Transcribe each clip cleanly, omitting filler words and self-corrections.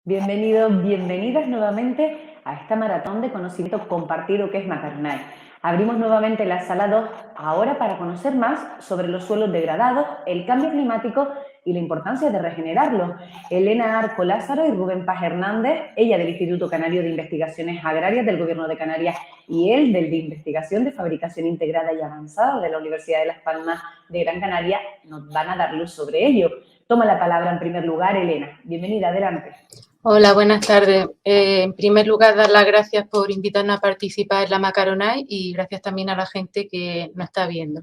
Bienvenidos, bienvenidas nuevamente a esta maratón de conocimiento compartido que es Macaronay. Abrimos nuevamente la sala 2 ahora para conocer más sobre los suelos degradados, el cambio climático y la importancia de regenerarlos. Elena Arco Lázaro y Rubén Paz Hernández, ella del Instituto Canario de Investigaciones Agrarias del Gobierno de Canarias y él del de Investigación de Fabricación Integrada y Avanzada de la Universidad de Las Palmas de Gran Canaria, nos van a dar luz sobre ello. Toma la palabra en primer lugar, Elena. Bienvenida, adelante. Hola, buenas tardes. En primer lugar, dar las gracias por invitarnos a participar en la Macaronay y gracias también a la gente que nos está viendo.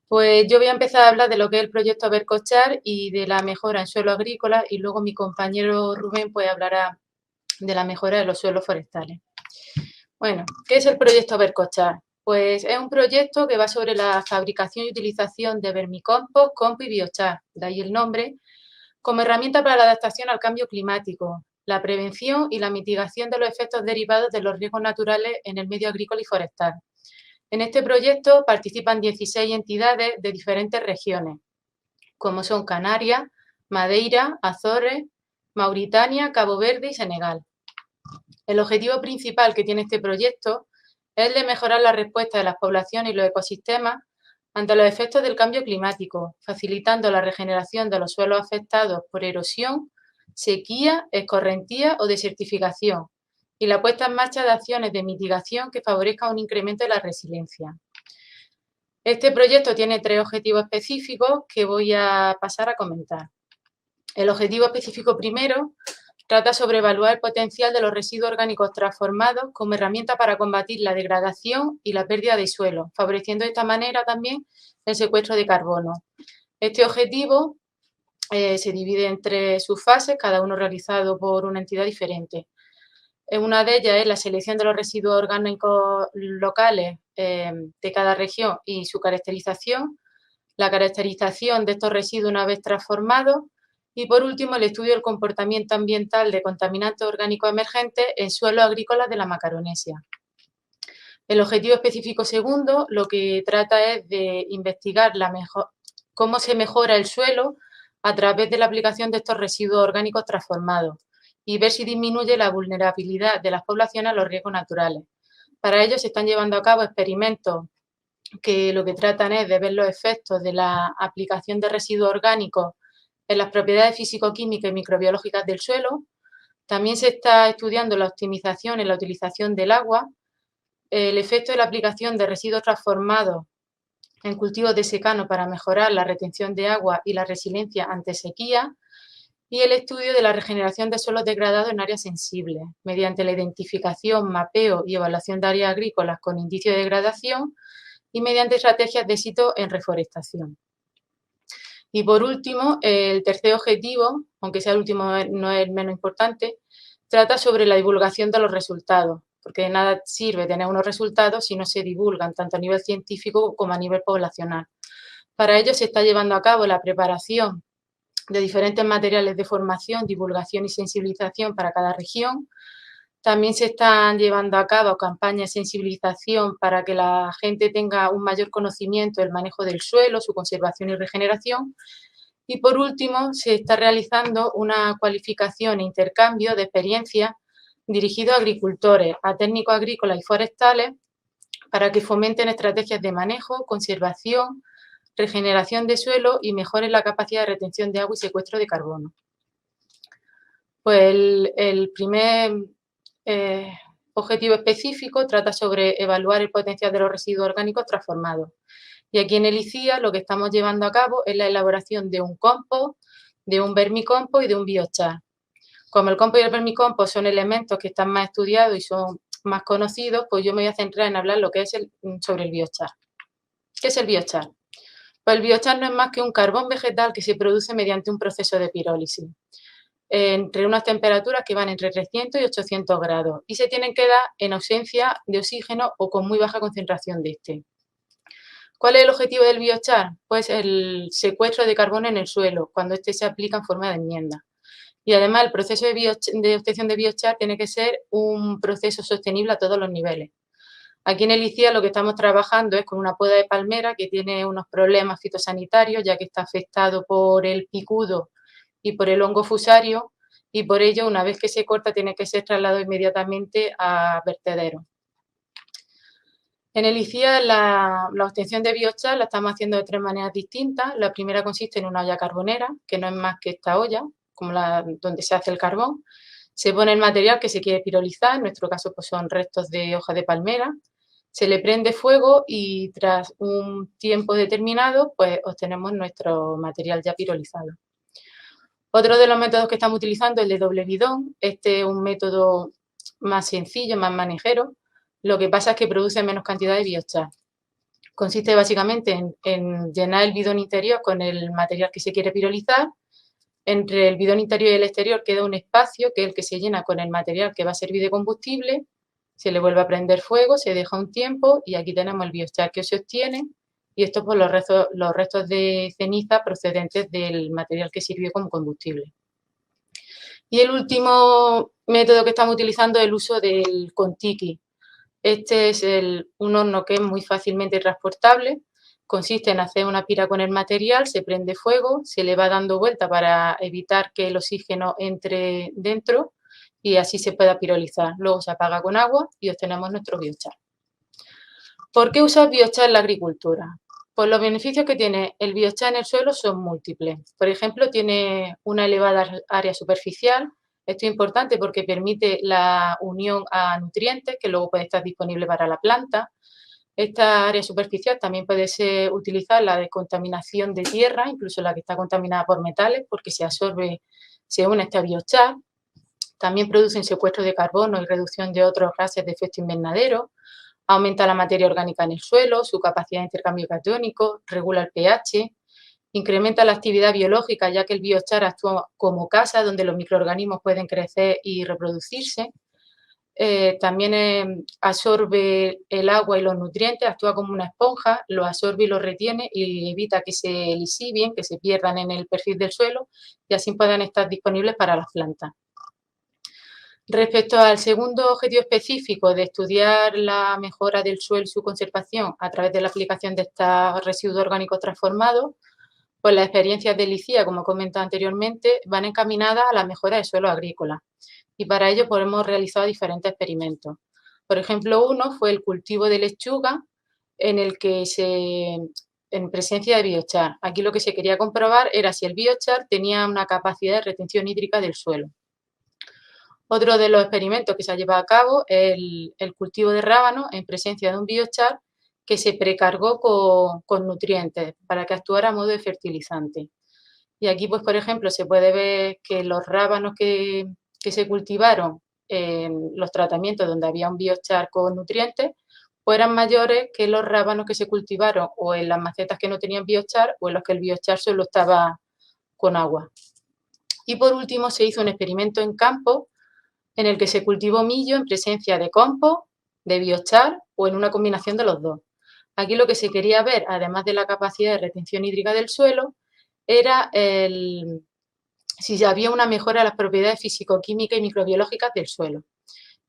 Pues yo voy a empezar a hablar de lo que es el proyecto Bercochar y de la mejora en suelo agrícola y luego mi compañero Rubén pues hablará de la mejora de los suelos forestales. Bueno, ¿qué es el proyecto Bercochar? Pues es un proyecto que va sobre la fabricación y utilización de vermicompost, compost y biochar, de ahí el nombre, como herramienta para la adaptación al cambio climático, la prevención y la mitigación de los efectos derivados de los riesgos naturales en el medio agrícola y forestal. En este proyecto participan 16 entidades de diferentes regiones, como son Canarias, Madeira, Azores, Mauritania, Cabo Verde y Senegal. El objetivo principal que tiene este proyecto es el de mejorar la respuesta de las poblaciones y los ecosistemas ante los efectos del cambio climático, facilitando la regeneración de los suelos afectados por erosión, sequía, escorrentía o desertificación, y la puesta en marcha de acciones de mitigación que favorezcan un incremento de la resiliencia. Este proyecto tiene 3 objetivos específicos que voy a pasar a comentar. El objetivo específico primero trata sobre evaluar el potencial de los residuos orgánicos transformados como herramienta para combatir la degradación y la pérdida de suelo, favoreciendo de esta manera también el secuestro de carbono. Este objetivo se divide en 3 subfases, cada uno realizado por una entidad diferente. Una de ellas es la selección de los residuos orgánicos locales de cada región y su caracterización, la caracterización de estos residuos una vez transformados, y, por último, el estudio del comportamiento ambiental de contaminantes orgánicos emergentes en suelos agrícolas de la Macaronesia. El objetivo específico segundo lo que trata es de investigar cómo se mejora el suelo a través de la aplicación de estos residuos orgánicos transformados y ver si disminuye la vulnerabilidad de las poblaciones a los riesgos naturales. Para ello se están llevando a cabo experimentos que lo que tratan es de ver los efectos de la aplicación de residuos orgánicos en las propiedades físico-químicas y microbiológicas del suelo. También se está estudiando la optimización en la utilización del agua, el efecto de la aplicación de residuos transformados en cultivos de secano para mejorar la retención de agua y la resiliencia ante sequía, y el estudio de la regeneración de suelos degradados en áreas sensibles, mediante la identificación, mapeo y evaluación de áreas agrícolas con indicios de degradación y mediante estrategias de éxito en reforestación. Y por último, el tercer objetivo, aunque sea el último no es el menos importante, trata sobre la divulgación de los resultados, porque de nada sirve tener unos resultados si no se divulgan tanto a nivel científico como a nivel poblacional. Para ello se está llevando a cabo la preparación de diferentes materiales de formación, divulgación y sensibilización para cada región. También se están llevando a cabo campañas de sensibilización para que la gente tenga un mayor conocimiento del manejo del suelo, su conservación y regeneración. Y por último, se está realizando una cualificación e intercambio de experiencias dirigido a agricultores, a técnicos agrícolas y forestales para que fomenten estrategias de manejo, conservación, regeneración de suelo y mejoren la capacidad de retención de agua y secuestro de carbono. Pues el primer objetivo específico trata sobre evaluar el potencial de los residuos orgánicos transformados. Y aquí en el ICIA lo que estamos llevando a cabo es la elaboración de un compost, de un vermicompost y de un biochar. Como el compost y el vermicompost son elementos que están más estudiados y son más conocidos, pues yo me voy a centrar en hablar lo que es sobre el biochar. ¿Qué es el biochar? Pues el biochar no es más que un carbón vegetal que se produce mediante un proceso de pirólisis, entre unas temperaturas que van entre 300 y 800 grados y se tienen que dar en ausencia de oxígeno o con muy baja concentración de este. ¿Cuál es el objetivo del biochar? Pues el secuestro de carbono en el suelo, cuando este se aplica en forma de enmienda. Y además el proceso de obtención de biochar tiene que ser un proceso sostenible a todos los niveles. Aquí en el ICIA lo que estamos trabajando es con una poda de palmera que tiene unos problemas fitosanitarios, ya que está afectado por el picudo y por el hongo fusario, y por ello, una vez que se corta, tiene que ser trasladado inmediatamente a vertedero. En el ICIA la obtención de biochar la estamos haciendo de 3 maneras distintas. La primera consiste en una olla carbonera, que no es más que esta olla, como donde se hace el carbón. Se pone el material que se quiere pirolizar, en nuestro caso pues son restos de hoja de palmera. Se le prende fuego y tras un tiempo determinado pues obtenemos nuestro material ya pirolizado. Otro de los métodos que estamos utilizando es el de doble bidón. Este es un método más sencillo, más manejero. Lo que pasa es que produce menos cantidad de biochar. Consiste básicamente en llenar el bidón interior con el material que se quiere pirolizar. Entre el bidón interior y el exterior queda un espacio que es el que se llena con el material que va a servir de combustible. Se le vuelve a prender fuego, se deja un tiempo y aquí tenemos el biochar que se obtiene. Y esto por los restos de ceniza procedentes del material que sirvió como combustible. Y el último método que estamos utilizando es el uso del contiki. Este es un horno que es muy fácilmente transportable. Consiste en hacer una pira con el material, se prende fuego, se le va dando vuelta para evitar que el oxígeno entre dentro y así se pueda pirolizar. Luego se apaga con agua y obtenemos nuestro biochar. ¿Por qué usar biochar en la agricultura? Pues los beneficios que tiene el biochar en el suelo son múltiples. Por ejemplo, tiene una elevada área superficial. Esto es importante porque permite la unión a nutrientes que luego puede estar disponible para la planta. Esta área superficial también puede ser utilizada en la descontaminación de tierra, incluso la que está contaminada por metales, porque se absorbe, se une a este biochar. También produce un secuestro de carbono y reducción de otros gases de efecto invernadero. Aumenta la materia orgánica en el suelo, su capacidad de intercambio catiónico, regula el pH, incrementa la actividad biológica, ya que el biochar actúa como casa donde los microorganismos pueden crecer y reproducirse. También absorbe el agua y los nutrientes, actúa como una esponja, lo absorbe y lo retiene y evita que se lisibien, que se pierdan en el perfil del suelo y así puedan estar disponibles para las plantas. Respecto al segundo objetivo específico de estudiar la mejora del suelo y su conservación a través de la aplicación de estos residuos orgánicos transformados, pues las experiencias del ICIA, como he comentado anteriormente, van encaminadas a la mejora del suelo agrícola y para ello pues, hemos realizado diferentes experimentos. Por ejemplo, uno fue el cultivo de lechuga en el que en presencia de biochar. Aquí lo que se quería comprobar era si el biochar tenía una capacidad de retención hídrica del suelo. Otro de los experimentos que se ha llevado a cabo es el cultivo de rábano en presencia de un biochar que se precargó con nutrientes para que actuara a modo de fertilizante. Y aquí, pues, por ejemplo, se puede ver que los rábanos que se cultivaron en los tratamientos donde había un biochar con nutrientes, pues eran mayores que los rábanos que se cultivaron o en las macetas que no tenían biochar o en los que el biochar solo estaba con agua. Y por último, se hizo un experimento en campo en el que se cultivó millo en presencia de compost, de biochar o en una combinación de los dos. Aquí lo que se quería ver, además de la capacidad de retención hídrica del suelo, era si había una mejora de las propiedades físico-químicas y microbiológicas del suelo.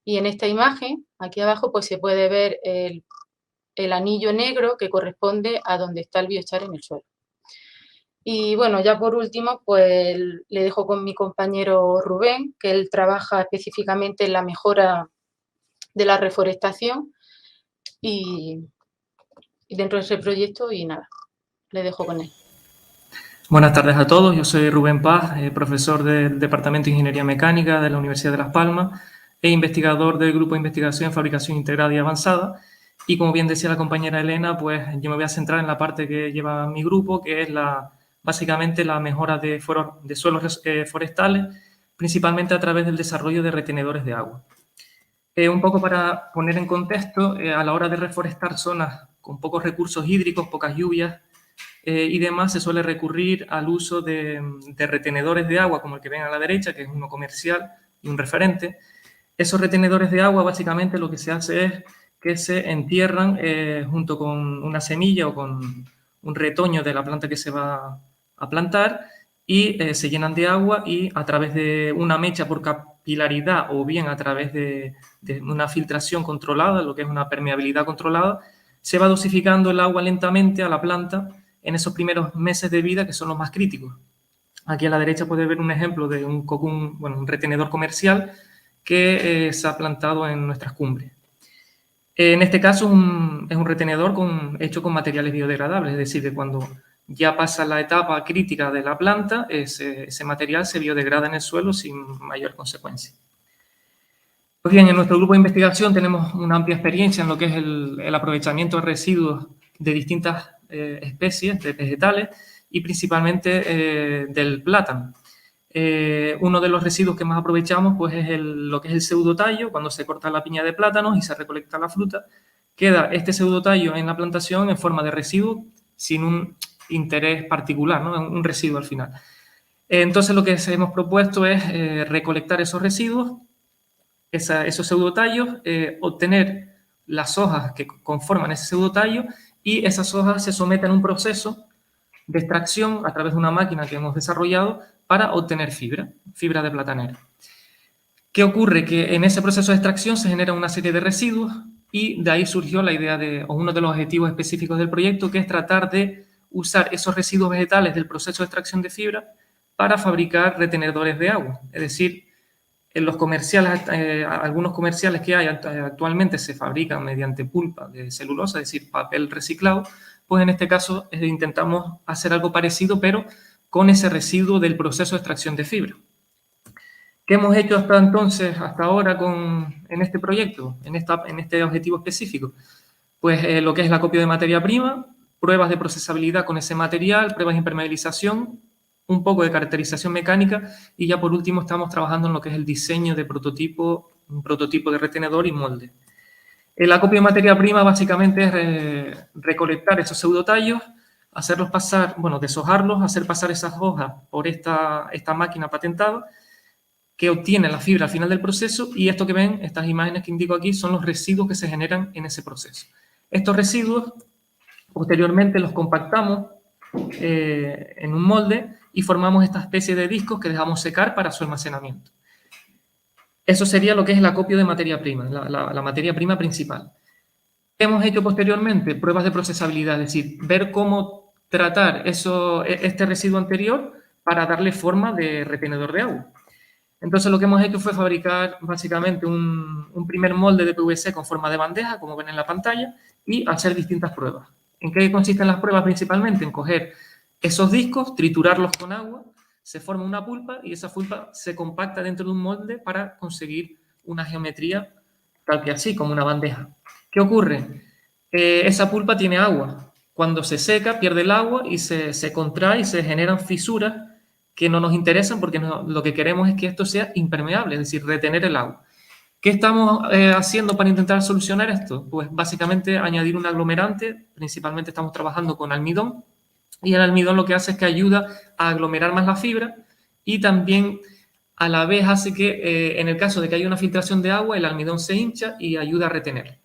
Y en esta imagen, aquí abajo, pues se puede ver el anillo negro que corresponde a donde está el biochar en el suelo. Y bueno, ya por último, pues le dejo con mi compañero Rubén, que él trabaja específicamente en la mejora de la reforestación y dentro de ese proyecto y nada, le dejo con él. Buenas tardes a todos, yo soy Rubén Paz, profesor del Departamento de Ingeniería Mecánica de la Universidad de Las Palmas e investigador del Grupo de Investigación en Fabricación Integrada y Avanzada. Y como bien decía la compañera Elena, pues yo me voy a centrar en la parte que lleva mi grupo, que es básicamente la mejora de suelos forestales, principalmente a través del desarrollo de retenedores de agua. Un poco para poner en contexto, a la hora de reforestar zonas con pocos recursos hídricos, pocas lluvias y demás, se suele recurrir al uso de retenedores de agua, como el que ven a la derecha, que es uno comercial y un referente. Esos retenedores de agua, básicamente, lo que se hace es que se entierran junto con una semilla o con un retoño de la planta que se va a plantar y se llenan de agua y a través de una mecha por capilaridad o bien a través de una filtración controlada, lo que es una permeabilidad controlada, se va dosificando el agua lentamente a la planta en esos primeros meses de vida que son los más críticos. Aquí a la derecha puede ver un ejemplo de un retenedor comercial que se ha plantado en nuestras cumbres. En este caso es un retenedor hecho con materiales biodegradables, es decir, que cuando ya pasa la etapa crítica de la planta, ese material se biodegrada en el suelo sin mayor consecuencia. Pues bien, en nuestro grupo de investigación tenemos una amplia experiencia en lo que es el aprovechamiento de residuos de distintas especies de vegetales y principalmente del plátano. Uno de los residuos que más aprovechamos pues, es lo que es el pseudotallo. Cuando se corta la piña de plátanos y se recolecta la fruta, queda este pseudotallo en la plantación en forma de residuo sin un interés particular, ¿no? Un residuo al final. Entonces lo que hemos propuesto es recolectar esos residuos, esos pseudotallos, obtener las hojas que conforman ese pseudotallo y esas hojas se someten a un proceso de extracción a través de una máquina que hemos desarrollado para obtener fibra de platanera. ¿Qué ocurre? Que en ese proceso de extracción se genera una serie de residuos y de ahí surgió la idea o uno de los objetivos específicos del proyecto, que es tratar de usar esos residuos vegetales del proceso de extracción de fibra para fabricar retenedores de agua. Es decir, en los comerciales, algunos comerciales que hay actualmente se fabrican mediante pulpa de celulosa, es decir, papel reciclado, pues en este caso intentamos hacer algo parecido, pero con ese residuo del proceso de extracción de fibra. ¿Qué hemos hecho hasta ahora en este proyecto, en este objetivo específico? Pues lo que es la acopio de materia prima, pruebas de procesabilidad con ese material, pruebas de impermeabilización, un poco de caracterización mecánica y ya por último estamos trabajando en lo que es el diseño de un prototipo de retenedor y molde. El acopio de materia prima básicamente es recolectar esos pseudotallos, hacerlos pasar, deshojarlos, hacer pasar esas hojas por esta máquina patentada que obtiene la fibra al final del proceso, y esto que ven, estas imágenes que indico aquí, son los residuos que se generan en ese proceso. Estos residuos, posteriormente los compactamos en un molde y formamos esta especie de discos que dejamos secar para su almacenamiento. Eso sería lo que es el acopio de materia prima, la materia prima principal. ¿Qué hemos hecho posteriormente? Pruebas de procesabilidad, es decir, ver cómo tratar este residuo anterior para darle forma de retenedor de agua. Entonces lo que hemos hecho fue fabricar básicamente un primer molde de PVC con forma de bandeja, como ven en la pantalla, y hacer distintas pruebas. ¿En qué consisten las pruebas principalmente? En coger esos discos, triturarlos con agua, se forma una pulpa y esa pulpa se compacta dentro de un molde para conseguir una geometría tal que así, como una bandeja. ¿Qué ocurre? Esa pulpa tiene agua. Cuando se seca pierde el agua y se contrae y se generan fisuras que no nos interesan porque lo que queremos es que esto sea impermeable, es decir, retener el agua. ¿Qué estamos haciendo para intentar solucionar esto? Pues básicamente añadir un aglomerante, principalmente estamos trabajando con almidón, y el almidón lo que hace es que ayuda a aglomerar más la fibra y también a la vez hace que en el caso de que haya una filtración de agua, el almidón se hincha y ayuda a retener.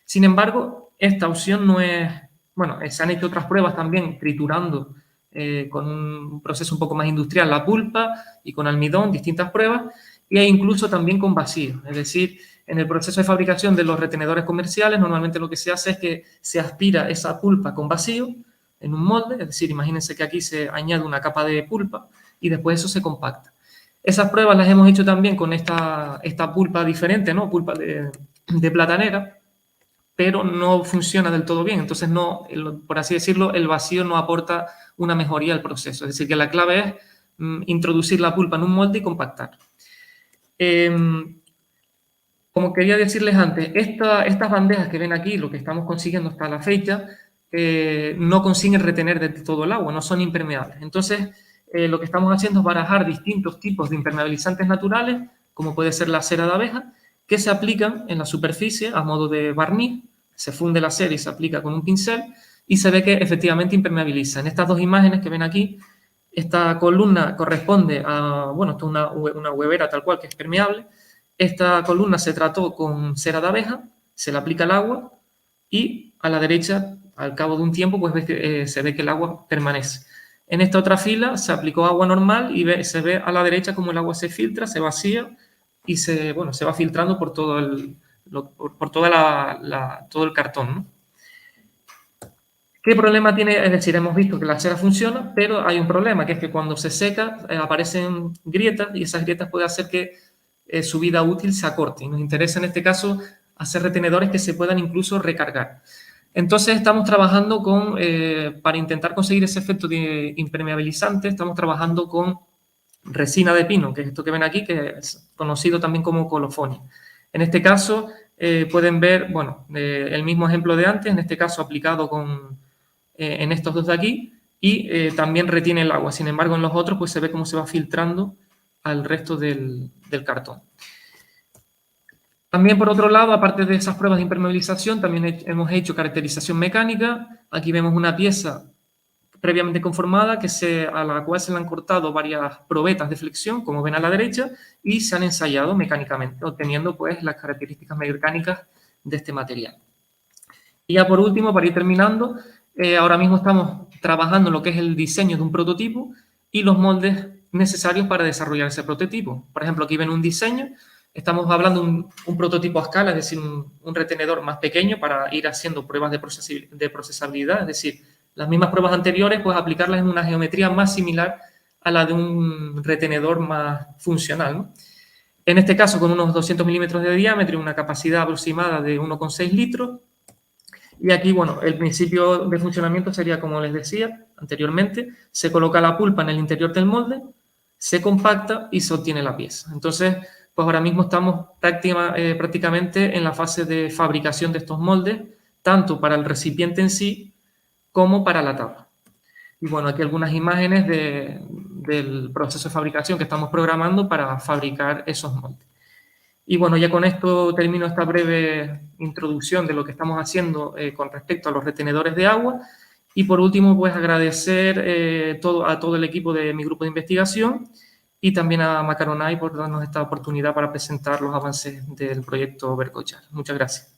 Sin embargo, esta opción no es... Bueno, se han hecho otras pruebas también triturando con un proceso un poco más industrial la pulpa y con almidón, distintas pruebas, e incluso también con vacío. Es decir, en el proceso de fabricación de los retenedores comerciales, normalmente lo que se hace es que se aspira esa pulpa con vacío en un molde, es decir, imagínense que aquí se añade una capa de pulpa y después eso se compacta. Esas pruebas las hemos hecho también con esta pulpa diferente, ¿no? Pulpa de platanera, pero no funciona del todo bien. Entonces, por así decirlo, el vacío no aporta una mejoría al proceso. Es decir, que la clave es introducir la pulpa en un molde y compactar. Como quería decirles antes, estas bandejas que ven aquí, lo que estamos consiguiendo hasta la fecha, no consiguen retener de todo el agua, no son impermeables. Entonces, lo que estamos haciendo es barajar distintos tipos de impermeabilizantes naturales, como puede ser la cera de abeja, que se aplican en la superficie a modo de barniz, se funde la cera y se aplica con un pincel y se ve que efectivamente impermeabiliza. En estas dos imágenes que ven aquí, esta columna corresponde a, esto es una huevera tal cual que es permeable. Esta columna se trató con cera de abeja, se le aplica el agua y a la derecha, al cabo de un tiempo, pues se ve que el agua permanece. En esta otra fila se aplicó agua normal y se ve a la derecha como el agua se filtra, se vacía y se va filtrando por todo todo el cartón, ¿no? ¿Qué problema tiene? Es decir, hemos visto que la cera funciona, pero hay un problema, que es que cuando se seca aparecen grietas y esas grietas pueden hacer que su vida útil se acorte. Y nos interesa en este caso hacer retenedores que se puedan incluso recargar. Entonces estamos trabajando para intentar conseguir ese efecto de impermeabilizante, estamos trabajando con resina de pino, que es esto que ven aquí, que es conocido también como colofonia. En este caso pueden ver, bueno, el mismo ejemplo de antes, en este caso aplicado en estos dos de aquí, y también retiene el agua. Sin embargo, en los otros pues se ve cómo se va filtrando al resto del cartón. También, por otro lado, aparte de esas pruebas de impermeabilización, también hemos hecho caracterización mecánica. Aquí vemos una pieza previamente conformada a la cual se le han cortado varias probetas de flexión, como ven a la derecha, y se han ensayado mecánicamente, obteniendo pues las características mecánicas de este material. Y ya por último, para ir terminando, ahora mismo estamos trabajando en lo que es el diseño de un prototipo y los moldes necesarios para desarrollar ese prototipo. Por ejemplo, aquí ven un diseño. Estamos hablando de un prototipo a escala, es decir, un retenedor más pequeño para ir haciendo pruebas de procesabilidad, es decir, las mismas pruebas anteriores, pues aplicarlas en una geometría más similar a la de un retenedor más funcional, ¿no? En este caso, con unos 200 milímetros de diámetro y una capacidad aproximada de 1,6 litros. Y aquí, bueno, el principio de funcionamiento sería, como les decía anteriormente, se coloca la pulpa en el interior del molde, se compacta y se obtiene la pieza. Entonces, pues ahora mismo estamos prácticamente en la fase de fabricación de estos moldes, tanto para el recipiente en sí como para la tapa. Y bueno, aquí algunas imágenes del proceso de fabricación que estamos programando para fabricar esos moldes. Y bueno, ya con esto termino esta breve introducción de lo que estamos haciendo con respecto a los retenedores de agua. Y por último, pues agradecer a todo el equipo de mi grupo de investigación y también a Macaronay por darnos esta oportunidad para presentar los avances del proyecto Vercochar. Muchas gracias.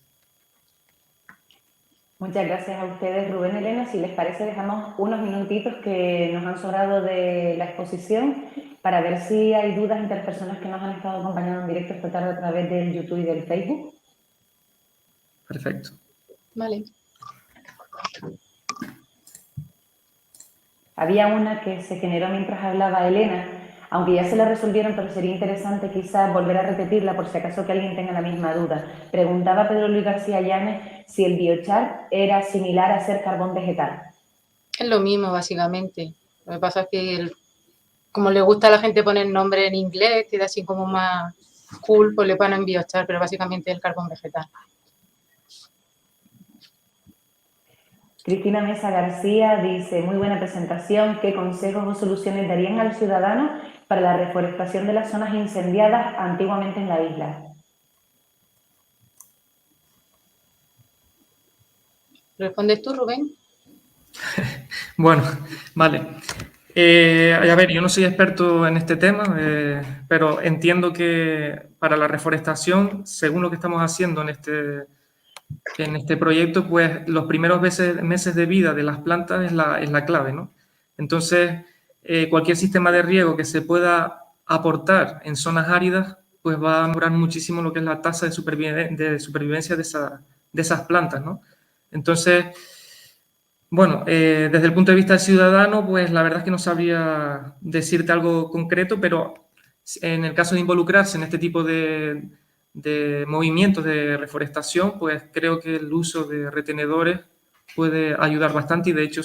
Muchas gracias a ustedes, Rubén y Elena. Si les parece, dejamos unos minutitos que nos han sobrado de la exposición para ver si hay dudas entre las personas que nos han estado acompañando en directo esta tarde a través del YouTube y del Facebook. Perfecto. Vale. Había una que se generó mientras hablaba Elena, aunque ya se la resolvieron, pero sería interesante quizás volver a repetirla por si acaso que alguien tenga la misma duda. Preguntaba Pedro Luis García Llanes si el biochar era similar a ser carbón vegetal. Es lo mismo, básicamente. Lo que pasa es que, como le gusta a la gente poner nombre en inglés, queda así como más cool, pues le ponen biochar, pero básicamente es el carbón vegetal. Cristina Mesa García dice, muy buena presentación, ¿qué consejos o soluciones darían al ciudadano para la reforestación de las zonas incendiadas antiguamente en la isla? ¿Respondes tú, Rubén? Bueno, vale. A ver, yo no soy experto en este tema, pero entiendo que para la reforestación, según lo que estamos haciendo en este proyecto, pues los primeros meses de vida de las plantas es la clave, ¿no? Entonces, cualquier sistema de riego que se pueda aportar en zonas áridas, pues va a mejorar muchísimo lo que es la tasa de supervivencia de esas plantas, ¿no? Entonces, bueno, desde el punto de vista del ciudadano, pues la verdad es que no sabría decirte algo concreto, pero en el caso de involucrarse en este tipo de movimientos de reforestación, pues creo que el uso de retenedores puede ayudar bastante y de hecho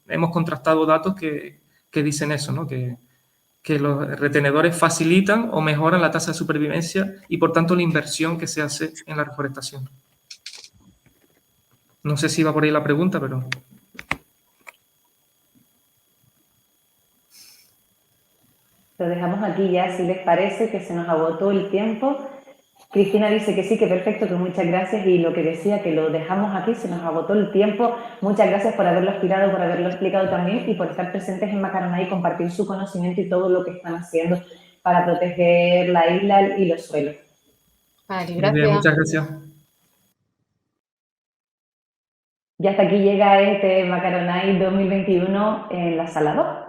hemos contrastado datos que dicen eso, ¿no? Que los retenedores facilitan o mejoran la tasa de supervivencia y por tanto la inversión que se hace en la reforestación. No sé si va por ahí la pregunta, pero... Lo dejamos aquí ya, si les parece, que se nos agotó el tiempo. Cristina dice que sí, que perfecto, que muchas gracias. Y lo que decía, que lo dejamos aquí, se nos agotó el tiempo. Muchas gracias por haberlo explicado, por haberlo explicado también y por estar presentes en Macaronay y compartir su conocimiento y todo lo que están haciendo para proteger la isla y los suelos. Vale, Muy gracias. bien, muchas gracias. Y hasta aquí llega este Macaronay 2021 en la sala 2.